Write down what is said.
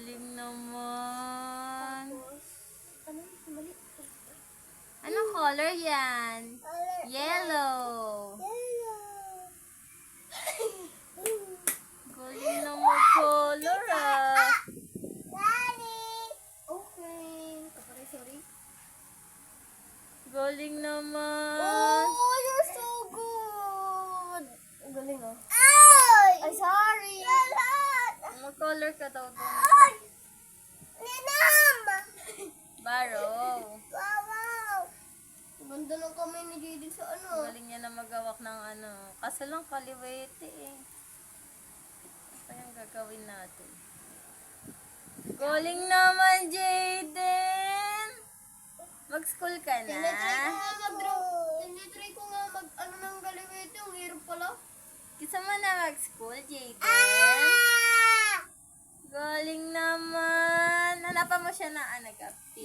Galing naman. Ano? Mali. Anong color yan? Yellow. Galing naman color ah. Okay. Sorry. Galing naman. Oh, you're so good. Ang galing ah. Ay, sorry. Mag-color ka daw doon. Barrow. Ganda ng kamay ni JD sa ano. Galing niya na magawak ng ano. Kaso lang kaliwete eh. Ano yung gagawin natin? Galing naman, Jaden! Mag-school ka na? Tinitry ko nga mag ano ng galiwete. Ang hirap pala. Gusto mo na mag-school, Jaden? Galing naman! Hanapan mo siya na gapi.